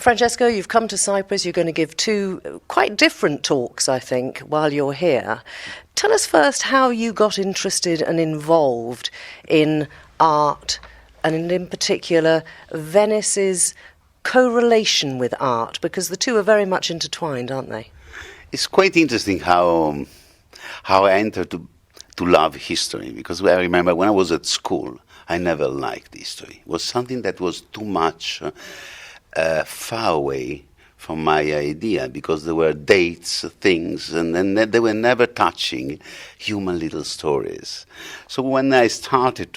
Francesco, you've come to Cyprus. You're going to give two quite different talks, I think, while you're here. Tell us first how you got interested and involved in art, and in particular Venice's correlation with art, because the two are very much intertwined, aren't they? It's quite interesting how I entered to love history, because I remember when I was at school, I never liked history. It was something that was too much far away from my idea, because there were dates, things, and then they were never touching human little stories. So when I started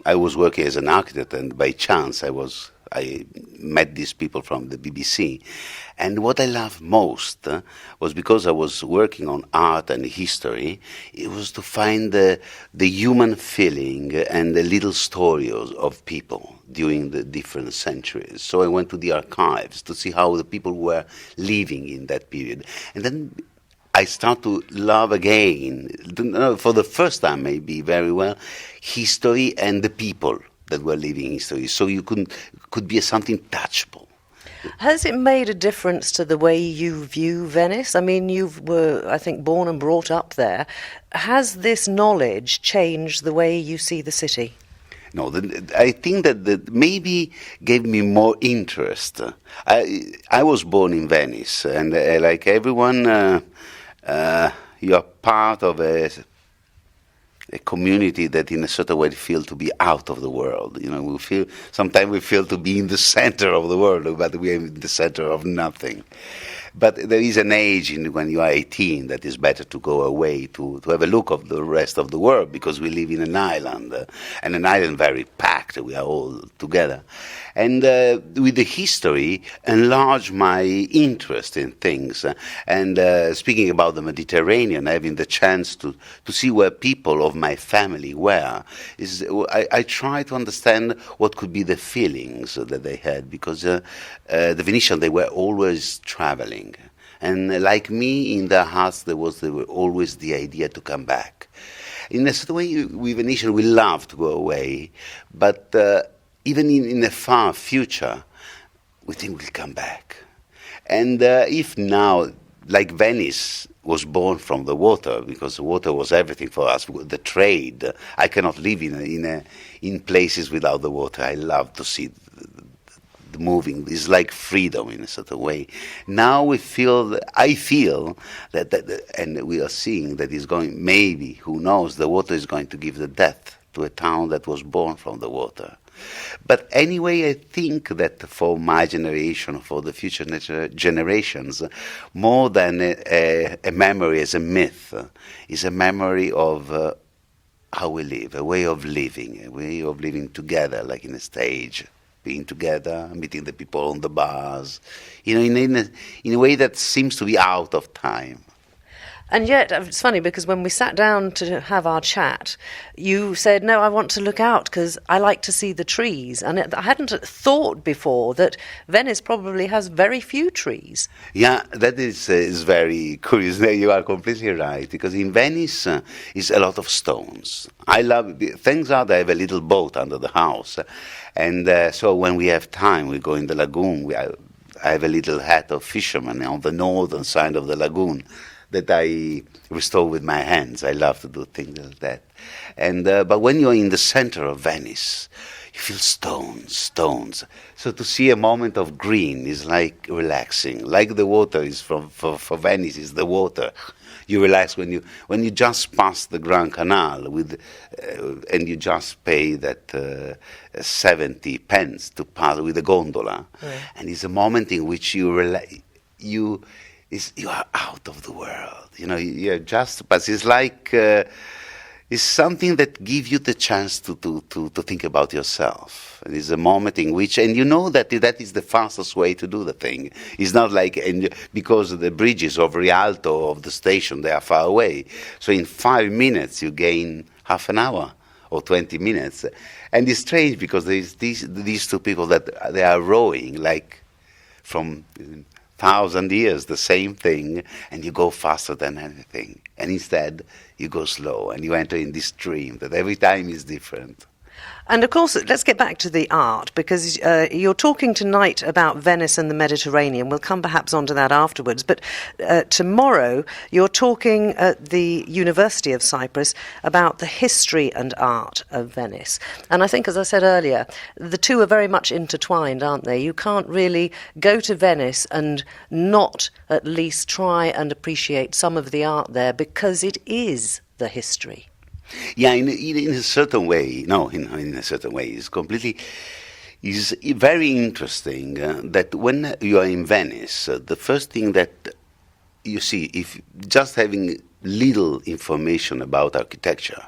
I was working as an architect, and by chance I met these people from the BBC. And what I loved most was, because I was working on art and history, it was to find the human feeling and the little stories of people during the different centuries. So I went to the archives to see how the people were living in that period. And then I start to love again, for the first time maybe very well, history and the people that were living history. So you could be something touchable. Has it made a difference to the way you view Venice? I mean, you were, I think, born and brought up there. Has this knowledge changed the way you see the city? No, I think that maybe gave me more interest. I was born in Venice, and like everyone, you are part of a community that in a certain way feel to be out of the world. You know, sometimes we feel to be in the center of the world, but we are in the center of nothing. But there is an age when you are 18 that is better to go away to have a look of the rest of the world, because we live in an island, and an island very packed. We are all together. And with the history, enlarge my interest in things. And speaking about the Mediterranean, having the chance to see where people of my family were, I try to understand what could be the feelings that they had, because the Venetians, they were always traveling. And like me, in their hearts, there was always the idea to come back. In a certain way, we Venetians, we love to go away, but even in the far future, we think we'll come back. And if now, like Venice was born from the water, because the water was everything for us, the trade, I cannot live in places without the water. I love to see the moving. It's like freedom in a certain way. Now I feel that, and we are seeing that it's going, maybe, who knows, the water is going to give the death to a town that was born from the water. But anyway, I think that for my generation, for the future generations, more than a memory as a myth, is a memory of how we live, a way of living together, like in a stage, being together, meeting the people on the bars, in a way that seems to be out of time. And yet, it's funny, because when we sat down to have our chat, you said, no, I want to look out because I like to see the trees. And I hadn't thought before that Venice probably has very few trees. Yeah, that is very curious. You are completely right, because in Venice is a lot of stones. Thanks God I have a little boat under the house. And so when we have time, we go in the lagoon. I have a little hut of fisherman on the northern side of the lagoon that I restore with my hands. I love to do things like that. And but when you're in the center of Venice, you feel stones. So to see a moment of green is like relaxing. Like the water is for Venice is the water. You relax when you just pass the Grand Canal and you just pay that 70 pence to pass with the gondola, and it's a moment in which you are out of the world. You're just, but it's like it's something that gives you the chance to think about yourself. It is a moment in which, and you know that is the fastest way to do the thing. It's not like, because the bridges of Rialto, of the station, they are far away. So in 5 minutes you gain half an hour or 20 minutes. And it's strange, because there's these two people that they are rowing like from 1,000 years, the same thing, and you go faster than anything. And instead, you go slow, and you enter in this dream that every time is different. And of course, let's get back to the art, because you're talking tonight about Venice and the Mediterranean. We'll come perhaps onto that afterwards. But tomorrow, you're talking at the University of Cyprus about the history and art of Venice. And I think, as I said earlier, the two are very much intertwined, aren't they? You can't really go to Venice and not at least try and appreciate some of the art there, because it is the history. Yeah, in a certain way, no, in a certain way, it's very interesting that when you are in Venice, the first thing that you see, if just having little information about architecture,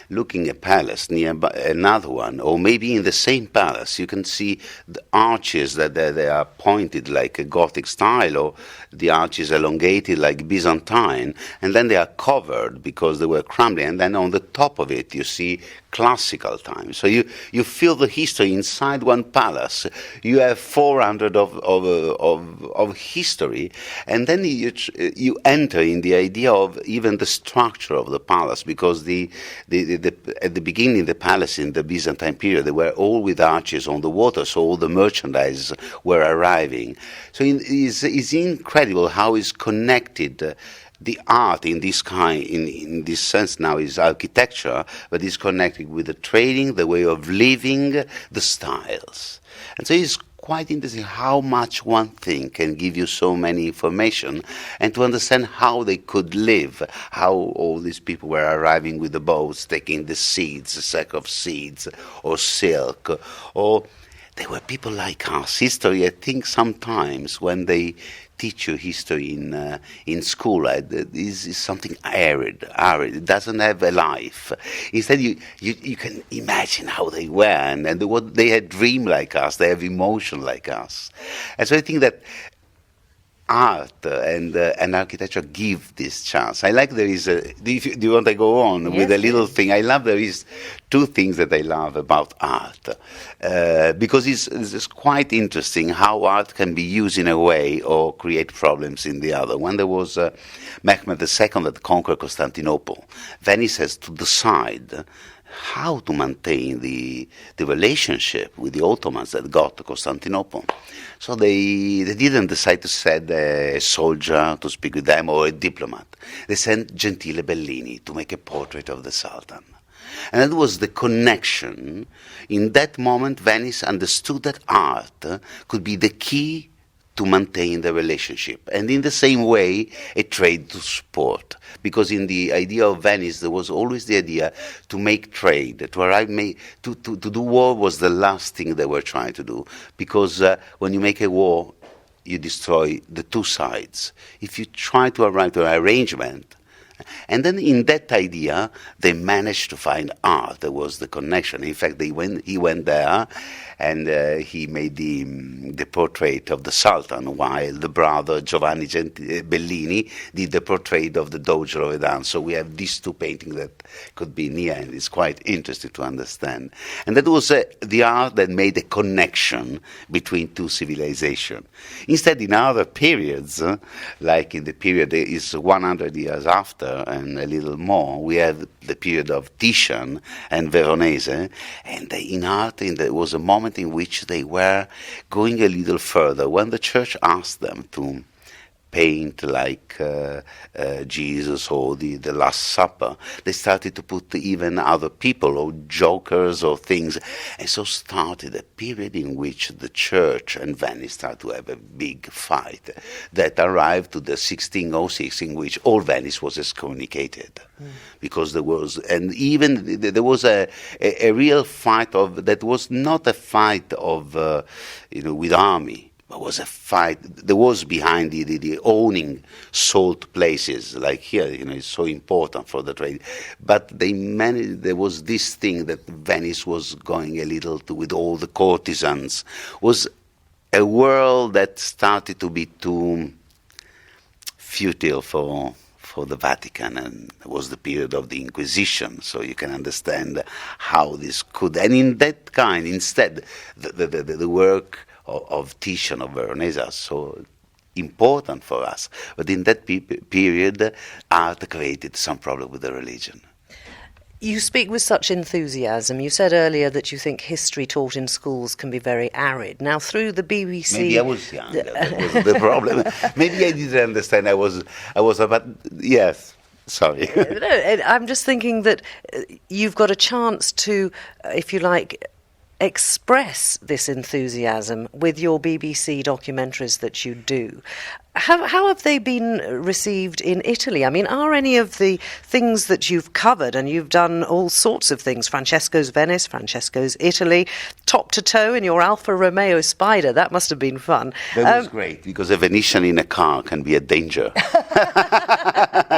looking at a palace near another one, or maybe in the same palace, you can see the arches that they are pointed like a Gothic style, or the arches elongated like Byzantine, and then they are covered because they were crumbling, and then on the top of it you see classical time. So you feel the history inside one palace. You have 400 of history, and then you enter in the idea of even the structure of the palace, because at the beginning the palace in the Byzantine period, they were all with arches on the water, so all the merchandise were arriving. So it's incredible how it's connected. The art in this kind, in this sense now, is architecture, but it's connected with the trading, the way of living, the styles. And so it's quite interesting how much one thing can give you so many information, and to understand how they could live, how all these people were arriving with the boats, taking the seeds, a sack of seeds, or silk, or they were people like us. History, I think sometimes when they teach you history in school, is something arid. It doesn't have a life. Instead, you can imagine how they were, and what they had dream like us. They have emotion like us, and so I think that art and architecture give this chance. I like there is a. Do you want to go on with a little thing? I love there is two things that I love about art, because it's quite interesting how art can be used in a way or create problems in the other. When there was Mehmed II that conquered Constantinople, Venice has to decide how to maintain the relationship with the Ottomans that got to Constantinople. So they didn't decide to send a soldier to speak with them or a diplomat. They sent Gentile Bellini to make a portrait of the Sultan. And that was the connection. In that moment, Venice understood that art could be the key to maintain the relationship. And in the same way, a trade to support. Because in the idea of Venice, there was always the idea to make trade, to do war was the last thing they were trying to do. Because when you make a war, you destroy the two sides. If you try to arrive to an arrangement, and then in that idea, they managed to find art. There was the connection. In fact, he went there, and he made the portrait of the Sultan, while the brother Giovanni Bellini did the portrait of the Doge Loredan. So we have these two paintings that could be near, and it's quite interesting to understand. And that was the art that made a connection between two civilizations. Instead, in other periods, like in the period that is 100 years after, and a little more, we have the period of Titian and Veronese, and in art, there was a moment in which they were going a little further. When the church asked them to paint like Jesus or the Last Supper, they started to put even other people or jokers or things, and so started a period in which the church and Venice started to have a big fight that arrived to the 1606, in which all Venice was excommunicated. Because there was, and even there was a real fight that was not a fight of with army. It was a fight. There was behind the owning salt places, like here, it's so important for the trade. But there was this thing that Venice was going a little with all the courtesans. Was a world that started to be too futile for the Vatican, and it was the period of the Inquisition, so you can understand how this could. And in that kind, instead, the work of Titian, of Veronese, are so important for us. But in that period, art created some problem with the religion. You speak with such enthusiasm. You said earlier that you think history taught in schools can be very arid. Now, through the BBC... Maybe I was young. That was the problem. Maybe I didn't understand. I was but yes, sorry. No, I'm just thinking that you've got a chance to, if you like, express this enthusiasm with your BBC documentaries that you do. How have they been received in Italy? I mean, are any of the things that you've covered, and you've done all sorts of things, Francesco's Venice, Francesco's Italy, top to toe in your Alfa Romeo Spider, that must have been fun. That was great, because a Venetian in a car can be a danger.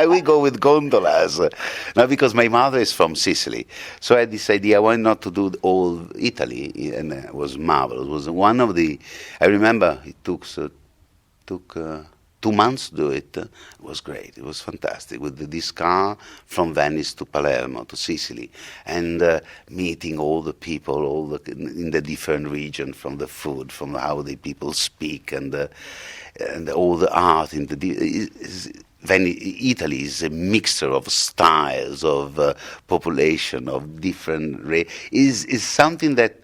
We go with gondolas. Now, because my mother is from Sicily, so I had this idea, why not to do all Italy? And it was marvelous. It was one of the, I remember it took 2 months to do it. It was great. It was fantastic with this car from Venice to Palermo to Sicily, and meeting all the people, in the different regions, from the food, from how the people speak, and all the art. Italy is a mixture of styles, of population, of different race. Is something that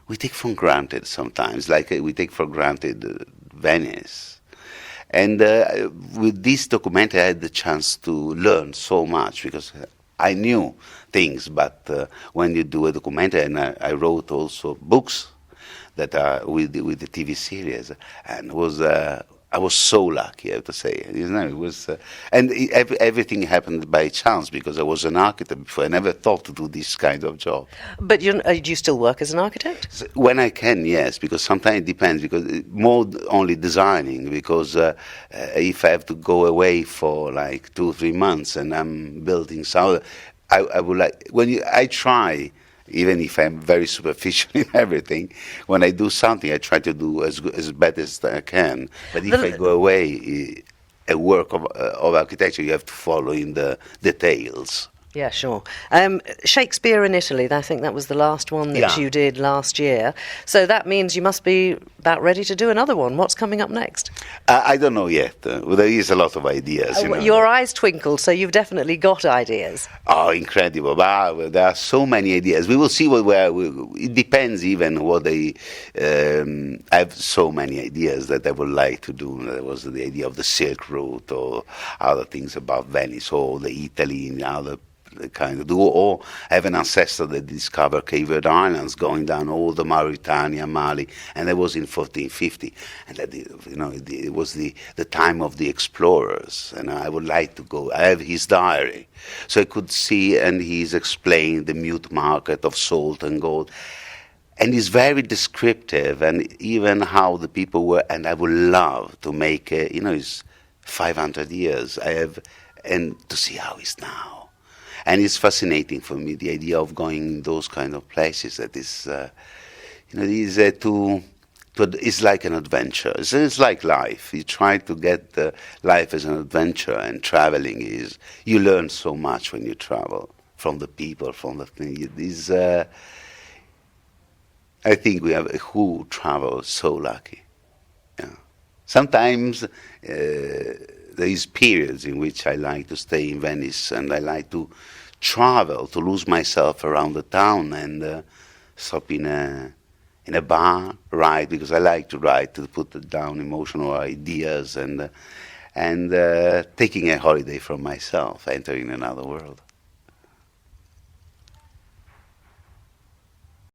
we take for granted sometimes, like we take for granted Venice. And with this documentary, I had the chance to learn so much, because I knew things, but when you do a documentary, and I wrote also books that are with the TV series, and I was so lucky, I have to say. It was, everything happened by chance, because I was an architect before. I never thought to do this kind of job. But do you still work as an architect? When I can, yes, because sometimes it depends, because more only designing, because if I have to go away for like 2 or 3 months and I'm building something, I would like, I try, even if I'm very superficial in everything, when I do something, I try to do as bad as I can. But if I go away, a work of architecture, you have to follow in the details. Yeah, sure. Shakespeare in Italy, I think that was the last one that you did last year. So that means you must be about ready to do another one. What's coming up next? I don't know yet. There is a lot of ideas. Your eyes twinkled, so you've definitely got ideas. Oh, incredible. Wow, there are so many ideas. We will see it depends even what they... I have so many ideas that I would like to do. There was the idea of the Silk Route, or other things about Venice, or the Italy, and other kind of do, or have an ancestor that discovered Cape Verde Islands, going down all the Mauritania, Mali, and that was in 1450, and that it was the time of the explorers, and I would like to go. I have his diary, so I could see, and he's explained the mute market of salt and gold, and it's very descriptive, and even how the people were, and I would love to make it's 500 years and to see how it's now. And it's fascinating for me, the idea of going in those kind of places. That is, it's like an adventure. It's like life. You try to get life as an adventure, and traveling you learn so much when you travel, from the people, from the thing. I think who travel so lucky. Yeah. Sometimes there is periods in which I like to stay in Venice, and I like to travel, to lose myself around the town, and stop in a bar, write, because I like to write, to put down emotional ideas, and taking a holiday from myself, entering another world.